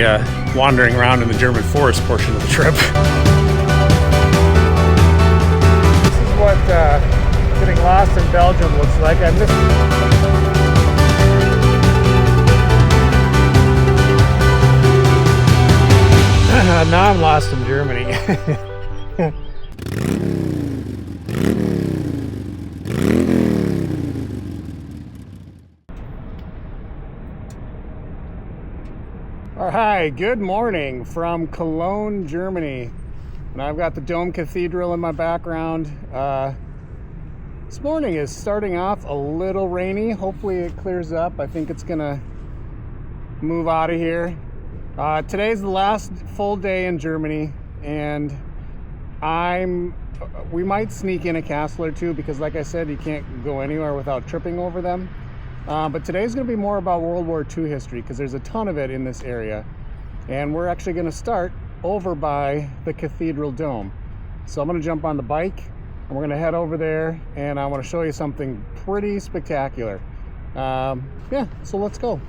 be wandering around in the German forest portion of the trip. This is what getting lost in Belgium looks like. I missed. Now I'm lost in Germany. Alright, good morning from Cologne, Germany. And I've got the Dome Cathedral in my background. This morning is starting off a little rainy. Hopefully it clears up. I think it's gonna move out of here. Today's the last full day in Germany, and we might sneak in a castle or two because, like I said, you can't go anywhere without tripping over them. But today's going to be more about World War II history because there's a ton of it in this area, and we're actually going to start over by the Cathedral Dome. So I'm going to jump on the bike and we're going to head over there, and I want to show you something pretty spectacular. Yeah, so let's go.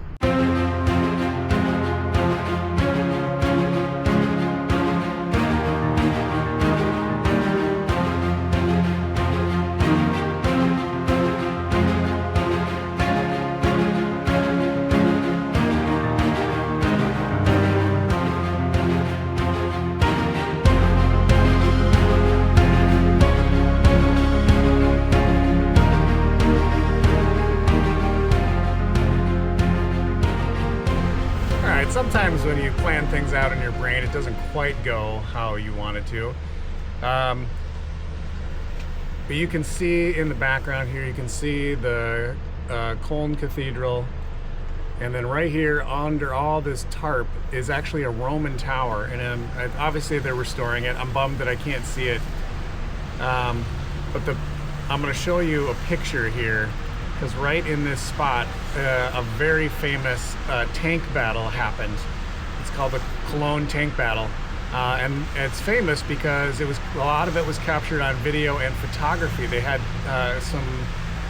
Sometimes when you plan things out in your brain, it doesn't quite go how you want it to. But you can see in the background here, you can see the Cologne Cathedral. And then right here under all this tarp is actually a Roman tower. And obviously they're restoring it. I'm bummed that I can't see it. But I'm going to show you a picture here. Because right in this spot, a very famous tank battle happened. It's called the Cologne Tank Battle, and it's famous because a lot of it was captured on video and photography. They had some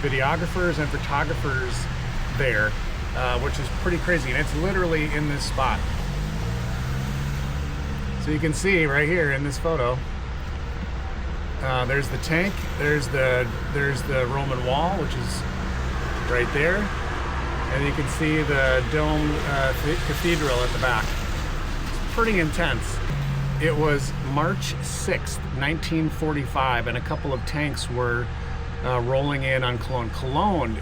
videographers and photographers there, which is pretty crazy, and it's literally in this spot. So you can see right here in this photo. There's the tank. There's the Roman wall, which is right there, and you can see the Dome Cathedral at the back. It's pretty intense. It was March 6th, 1945, and a couple of tanks were rolling in on Cologne. Cologne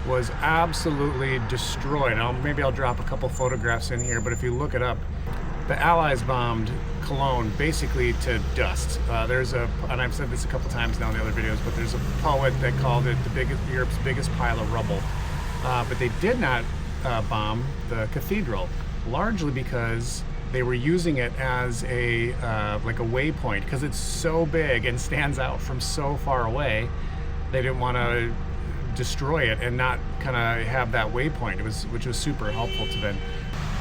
was absolutely destroyed. Maybe I'll drop a couple photographs in here, but if you look it up, the Allies bombed Cologne basically to dust. And I've said this a couple times now in the other videos, but there's a poet that called it Europe's biggest pile of rubble. But they did not bomb the cathedral, largely because they were using it as like a waypoint, because it's so big and stands out from so far away. They didn't want to destroy it and not kind of have that waypoint, which was super helpful to them.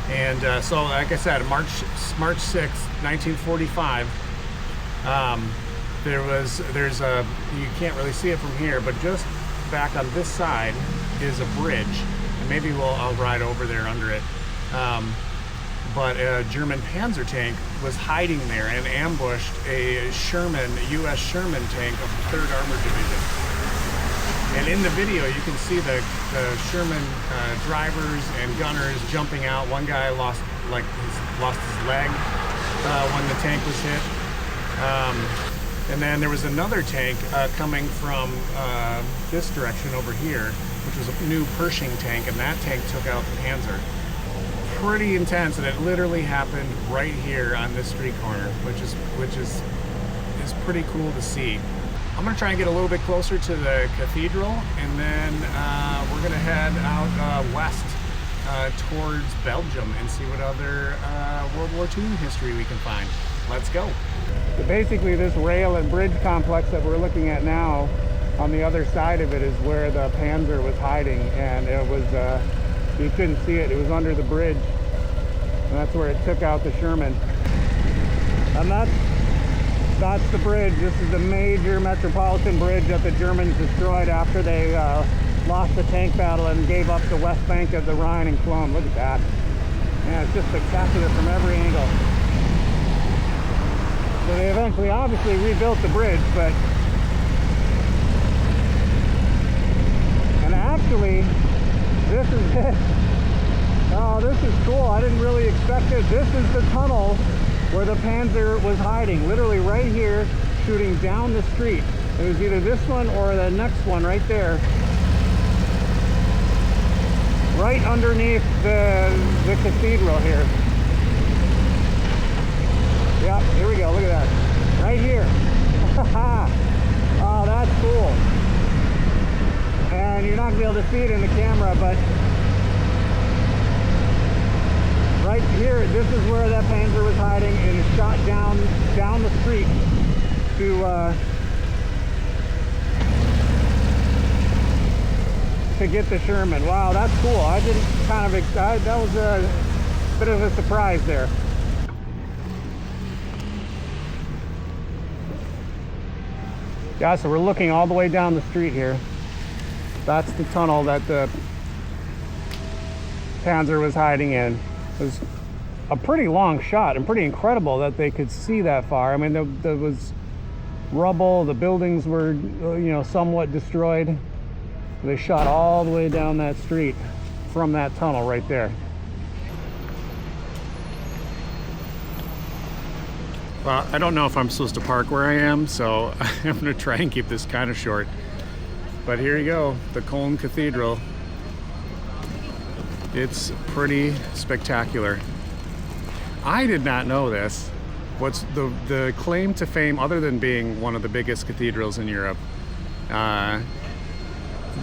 And so, like I said, March 6th, 1945, you can't really see it from here, but just back on this side is a bridge, and maybe I'll ride over there under it. But a German Panzer tank was hiding there and ambushed a U.S. Sherman tank of the 3rd Armored Division. And in the video, you can see the Sherman drivers and gunners jumping out. One guy lost his leg when the tank was hit. And then there was another tank coming from this direction over here, which was a new Pershing tank, and that tank took out the Panzer. Pretty intense, and it literally happened right here on this street corner, which is pretty cool to see. I'm going to try and get a little bit closer to the cathedral, and then we're going to head out west towards Belgium and see what other World War II history we can find. Let's go. So basically this rail and bridge complex that we're looking at now, on the other side of it is where the Panzer was hiding, and it was, you couldn't see it, it was under the bridge, and that's where it took out the Sherman. And that's the bridge. This is the major metropolitan bridge that the Germans destroyed after they lost the tank battle and gave up the west bank of the Rhine and Cologne. Look at that. Yeah, it's just spectacular from every angle. So they eventually obviously rebuilt the bridge, but... And actually, this is it. Oh, this is cool. I didn't really expect it. This is the tunnel where the Panzer was hiding. Literally right here, shooting down the street. It was either this one or the next one right there. Right underneath the cathedral here. Yep, here we go. Look at that. Right here. Oh, that's cool. And you're not going to be able to see it in the camera, but right here, this is where that Panzer was hiding, and it shot down the street to get the Sherman. Wow, that's cool. I didn't that was a bit of a surprise there. Yeah, so we're looking all the way down the street here. That's the tunnel that the Panzer was hiding in. It was a pretty long shot and pretty incredible that they could see that far. I mean, there was rubble, the buildings were, you know, somewhat destroyed. They shot all the way down that street from that tunnel right there. Well, I don't know if I'm supposed to park where I am, so I'm going to try and keep this kind of short. But here you go, the Cologne Cathedral. It's pretty spectacular. I did not know this. What's the claim to fame, other than being one of the biggest cathedrals in Europe,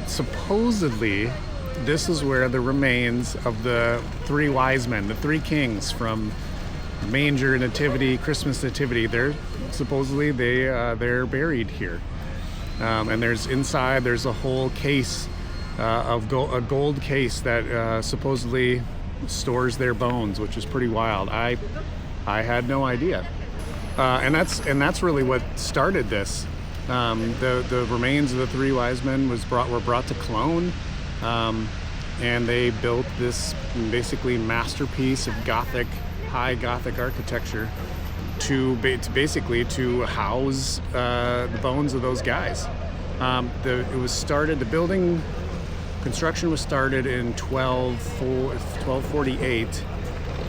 supposedly this is where the remains of the three wise men, the three kings from Manger, Nativity, Christmas Nativity, they're buried here. And there's a whole case of a gold case that supposedly stores their bones, which is pretty wild. I had no idea. And that's really what started this. The remains of the three wise men were brought to Cologne, and they built this basically masterpiece of high Gothic architecture to house the bones of those guys. The building construction was started in 1248,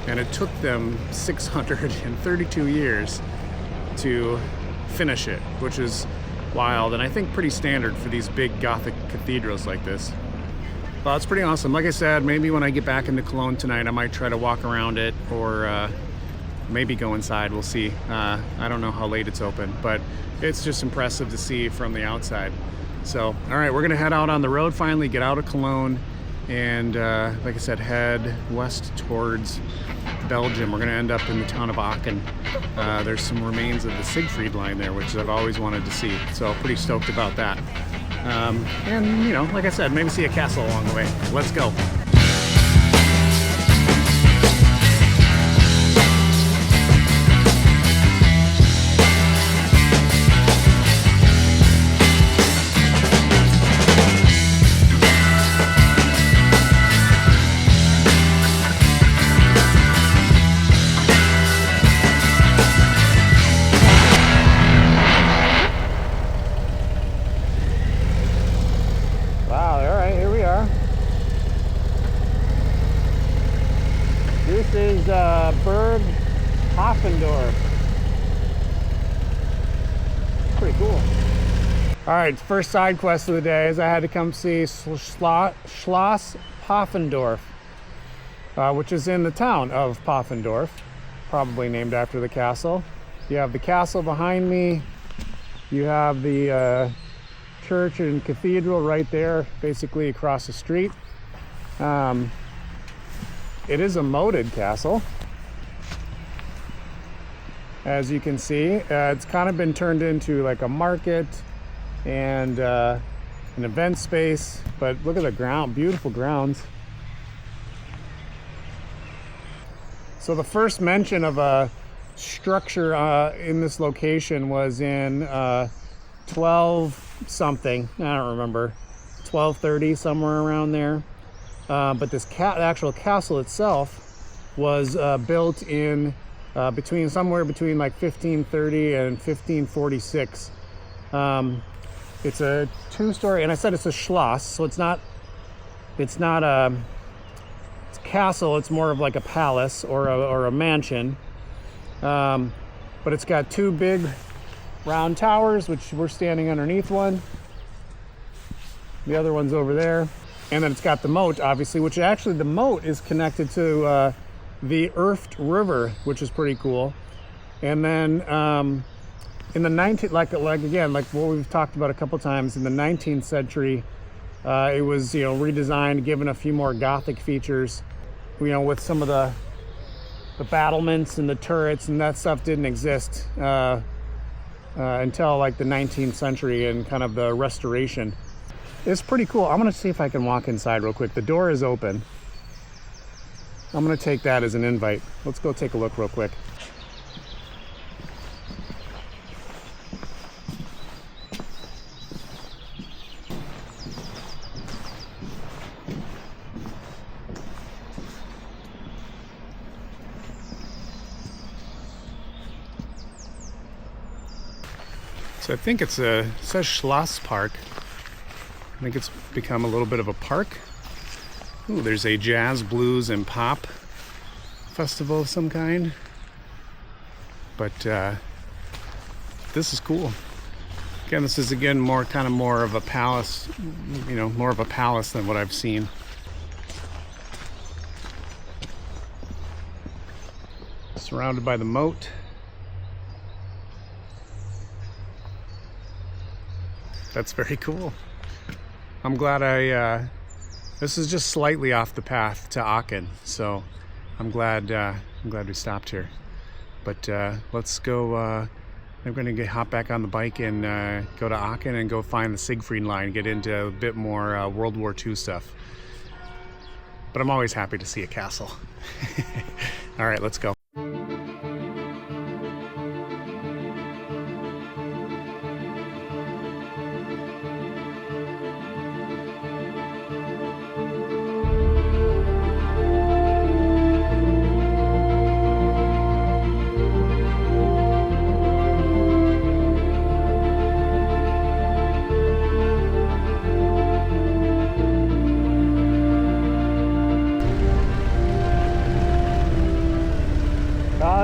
and it took them 632 years to finish it, which is wild, and I think pretty standard for these big Gothic cathedrals like this. Well, it's pretty awesome. Like I said, maybe when I get back into Cologne tonight, I might try to walk around it, or maybe go inside. We'll see. I don't know how late it's open, but it's just impressive to see from the outside. So, all right, we're gonna head out on the road finally, get out of Cologne, and like I said, head west towards Belgium. We're gonna end up in the town of Aachen. There's some remains of the Siegfried Line there, which I've always wanted to see. So pretty stoked about that. And you know, like I said, maybe see a castle along the way. Let's go. This is Berg Paffendorf. Pretty cool. All right, first side quest of the day is I had to come see Schloss Paffendorf, which is in the town of Paffendorf, probably named after the castle. You have the castle behind me. You have the church and cathedral right there, basically across the street. It is a moated castle, as you can see. It's kind of been turned into like a market and an event space, but look at the ground, beautiful grounds. So the first mention of a structure in this location was in 12 something, I don't remember, 1230, somewhere around there. But this actual castle itself was built in somewhere between like 1530 and 1546. It's a 2-story, and I said it's a Schloss, so it's a castle. It's more of like a palace or a mansion. But it's got 2 big round towers, which we're standing underneath one. The other one's over there. And then it's got the moat, obviously, which actually the moat is connected to the Erft River, which is pretty cool. And then in the 19th, like what we've talked about a couple times, in the 19th century, it was, redesigned, given a few more Gothic features, with some of the battlements and the turrets, and that stuff didn't exist until like the 19th century and kind of the restoration. It's pretty cool. I'm gonna see if I can walk inside real quick. The door is open. I'm gonna take that as an invite. Let's go take a look real quick. So I think it says Schloss Park. I think it's become a little bit of a park. Ooh, there's a jazz, blues, and pop festival of some kind. But this is cool. Again, this is more of a palace, more of a palace than what I've seen. Surrounded by the moat. That's very cool. I'm glad this is just slightly off the path to Aachen, so I'm glad we stopped here. But let's go. I'm going to hop back on the bike and go to Aachen and go find the Siegfried Line, get into a bit more World War II stuff. But I'm always happy to see a castle. All right, let's go.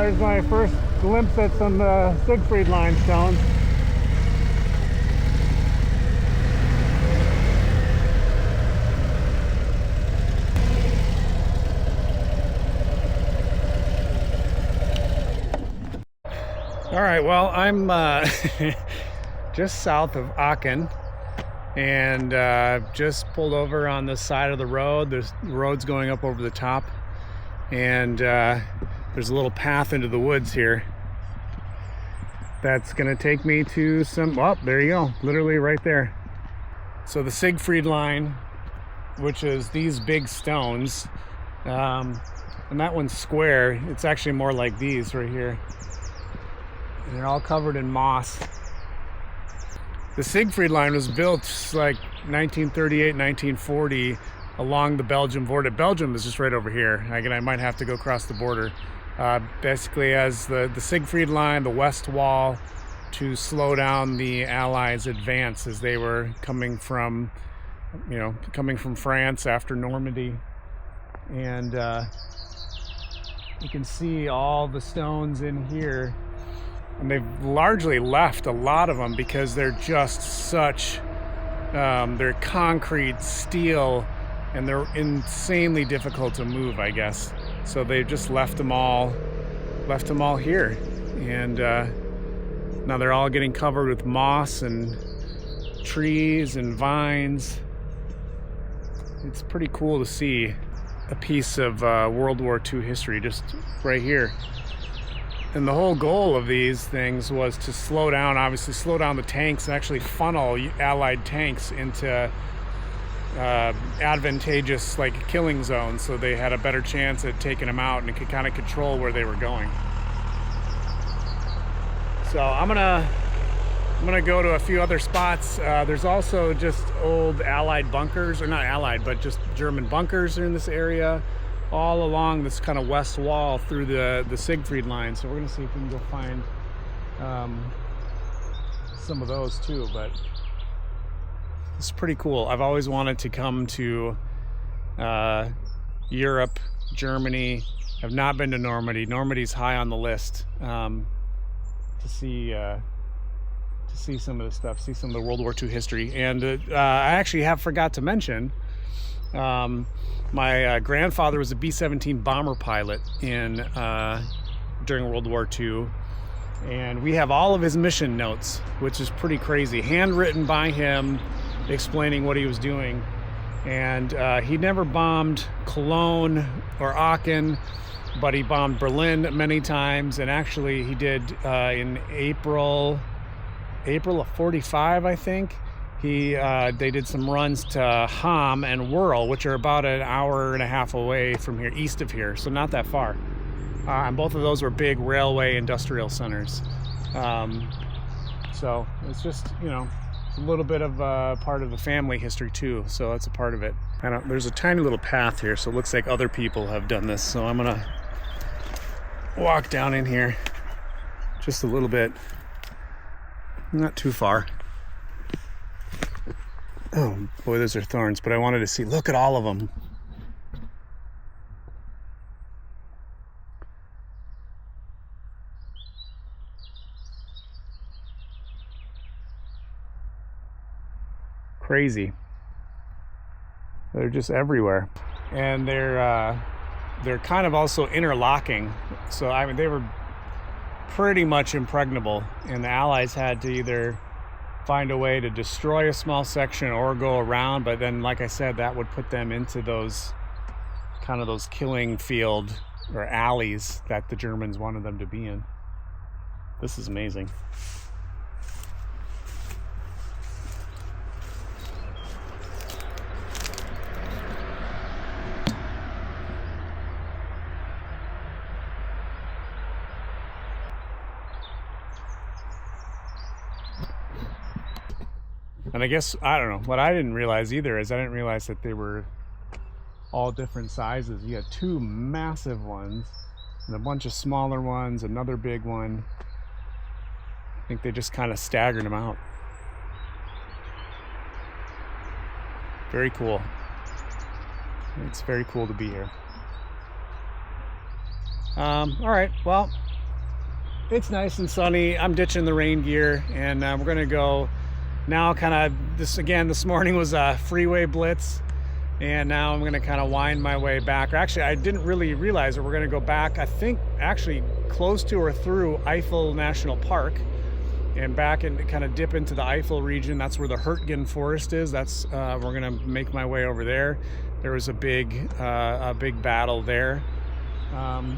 There's my first glimpse at some Siegfried Line stones. All right, well, I'm just south of Aachen and just pulled over on the side of the road. The road's going up over the top, and there's a little path into the woods here that's gonna take me to some, oh, there you go, literally right there. So the Siegfried Line, which is these big stones, and that one's square. It's actually more like these right here. And they're all covered in moss. The Siegfried Line was built like 1938, 1940 along the Belgian border. Belgium is just right over here. Again, I might have to go across the border. Basically as the Siegfried Line, the West Wall, to slow down the Allies' advance as they were coming from France after Normandy. And you can see all the stones in here, and they've largely left a lot of them because they're just such they're concrete, steel, and they're insanely difficult to move, I guess. So they've just left them all here, and now they're all getting covered with moss and trees and vines. It's pretty cool to see a piece of World War II history just right here. And the whole goal of these things was to slow down the tanks and actually funnel Allied tanks into advantageous killing zones, so they had a better chance at taking them out and could kind of control where they were going. So I'm gonna go to a few other spots. There's also just old Allied bunkers, or not Allied, but just German bunkers are in this area. all along this kind of west wall through the Siegfried Line. So we're gonna see if we can go find some of those too, but it's pretty cool. I've always wanted to come to Europe, Germany. I've not been to Normandy. Normandy's high on the list to see some of the stuff, see some of the World War II history. And I actually have forgot to mention, my grandfather was a B-17 bomber pilot during World War II. And we have all of his mission notes, which is pretty crazy, handwritten by him, explaining what he was doing. And he never bombed Cologne or Aachen, but he bombed Berlin many times. And actually he did in April of 45, I think. They did some runs to Ham and Wörl, which are about an hour and a half away from here, east of here, so not that far. And both of those were big railway industrial centers. So it's just, you know, a little bit of part of the family history too. So that's a part of it. There's a tiny little path here, so it looks like other people have done this. So I'm gonna walk down in here just a little bit, not too far. Oh boy, those are thorns, but I wanted to see, look at all of them. Crazy. They're just everywhere, and they're kind of also interlocking. So I mean, they were pretty much impregnable, and the Allies had to either find a way to destroy a small section or go around. But then, like I said, that would put them into those killing field or alleys that the Germans wanted them to be in. This is amazing. And I guess, I don't know, what I didn't realize either is I didn't realize that they were all different sizes. You had two massive ones and a bunch of smaller ones, another big one. I think they just kind of staggered them out. Very cool. It's very cool to be here. All right, well, it's nice and sunny. I'm ditching the rain gear, and we're gonna go now. This morning was a freeway blitz, and now I'm gonna kind of wind my way back. Or actually, I didn't really realize that we're gonna go back, I think actually close to or through Eifel National Park, and back and kind of dip into the Eifel region. That's where the Hurtgen Forest is. That's we're gonna make my way over there. There was a big battle there, and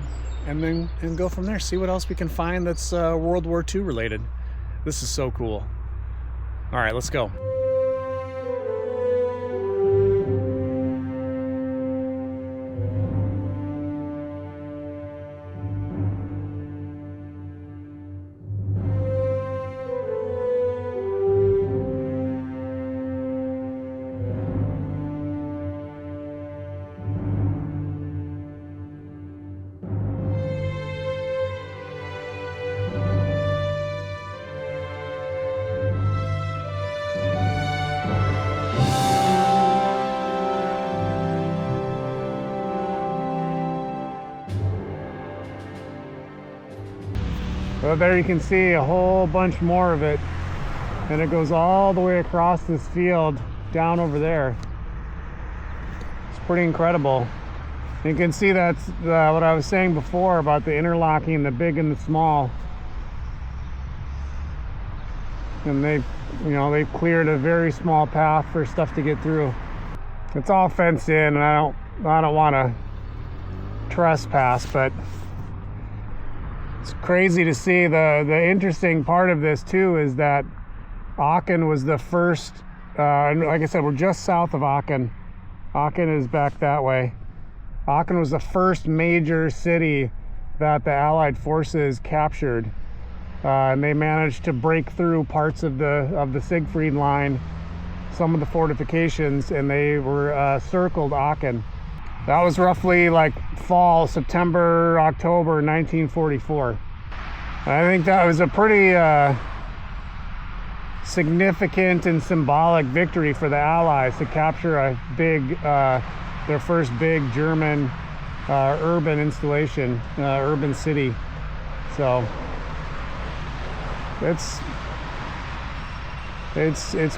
go from there. See what else we can find that's World War II related. This is so cool. All right, let's go. Well, there you can see a whole bunch more of it, and it goes all the way across this field down over there. It's pretty incredible. You can see that's what I was saying before about the interlocking, the big and the small. And they've cleared a very small path for stuff to get through. It's all fenced in, and I don't want to trespass, but it's crazy to see. The interesting part of this too is that Aachen was the first, and like I said, we're just south of Aachen. Aachen is back that way. Aachen was the first major city that the Allied forces captured, and they managed to break through parts of the Siegfried Line, some of the fortifications, and they were circled Aachen. That was roughly like fall, September, October 1944. I think that was a pretty significant and symbolic victory for the Allies to capture a big, their first big German urban installation, urban city. So it's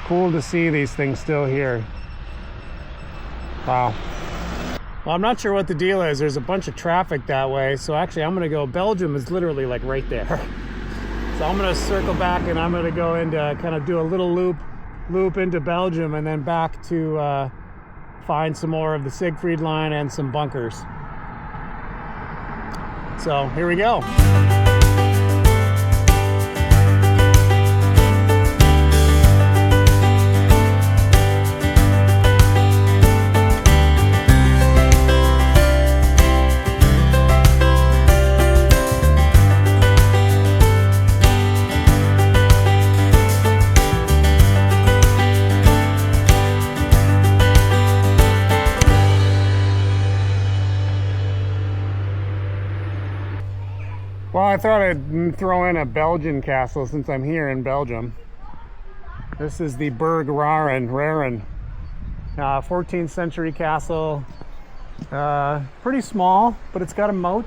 cool to see these things still here. Wow. Well, I'm not sure what the deal is. There's a bunch of traffic that way. So actually I'm gonna go, Belgium is literally like right there. So I'm gonna circle back and I'm gonna go into kind of do a little loop into Belgium and then back to find some more of the Siegfried Line and some bunkers. So here we go. Well, I thought I'd throw in a Belgian castle since I'm here in Belgium. This is the Burg Raren, 14th century castle. Pretty small, but it's got a moat.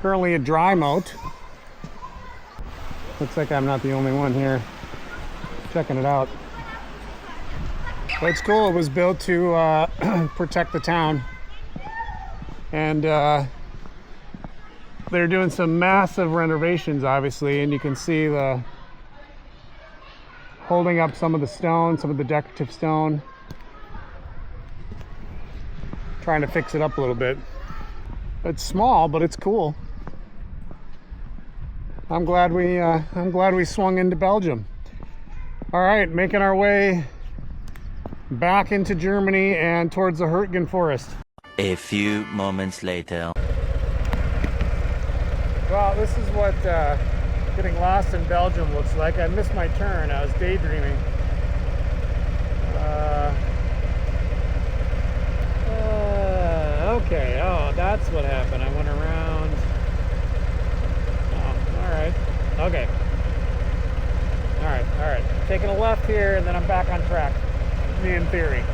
Currently a dry moat. Looks like I'm not the only one here checking it out. But it's cool. It was built to protect the town. And they're doing some massive renovations, obviously, and you can see the holding up some of the stone, some of the decorative stone, trying to fix it up a little bit. It's small, but it's cool. I'm glad we swung into Belgium. All right, making our way back into Germany and towards the Hürtgen Forest. A few moments later. Well, this is what getting lost in Belgium looks like. I missed my turn. I was daydreaming. Okay. Oh, that's what happened. I went around. Oh, all right. Okay. All right. Taking a left here, and then I'm back on track. In theory.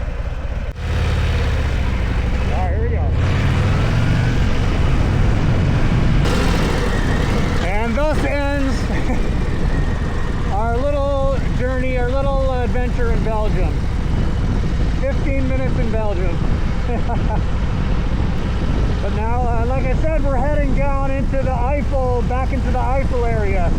All right, here we go. And thus ends our little journey, our little adventure in Belgium. 15 minutes in Belgium. But now, like I said, we're heading down into the Eifel, back into the Eifel area.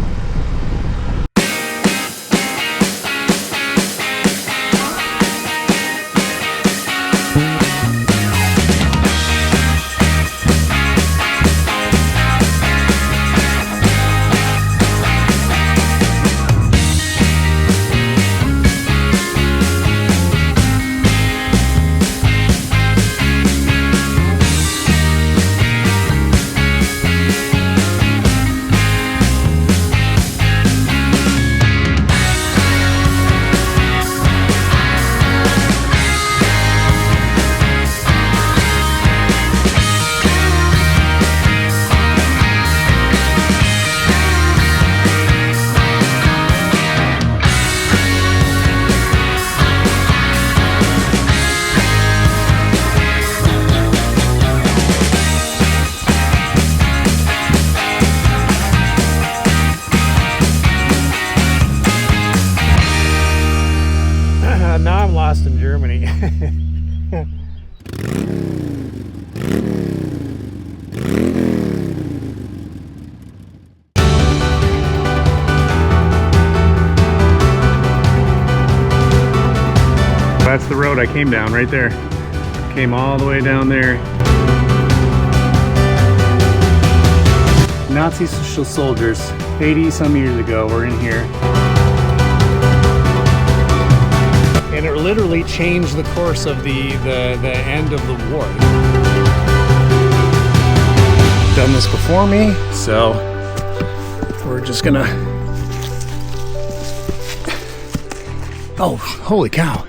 Now I'm lost in Germany. That's the road I came down right there. Came all the way down there. Nazi soldiers, 80 some years ago, were in here. And it literally changed the course of the end of the war. Done this before me, so we're just gonna... Oh, holy cow.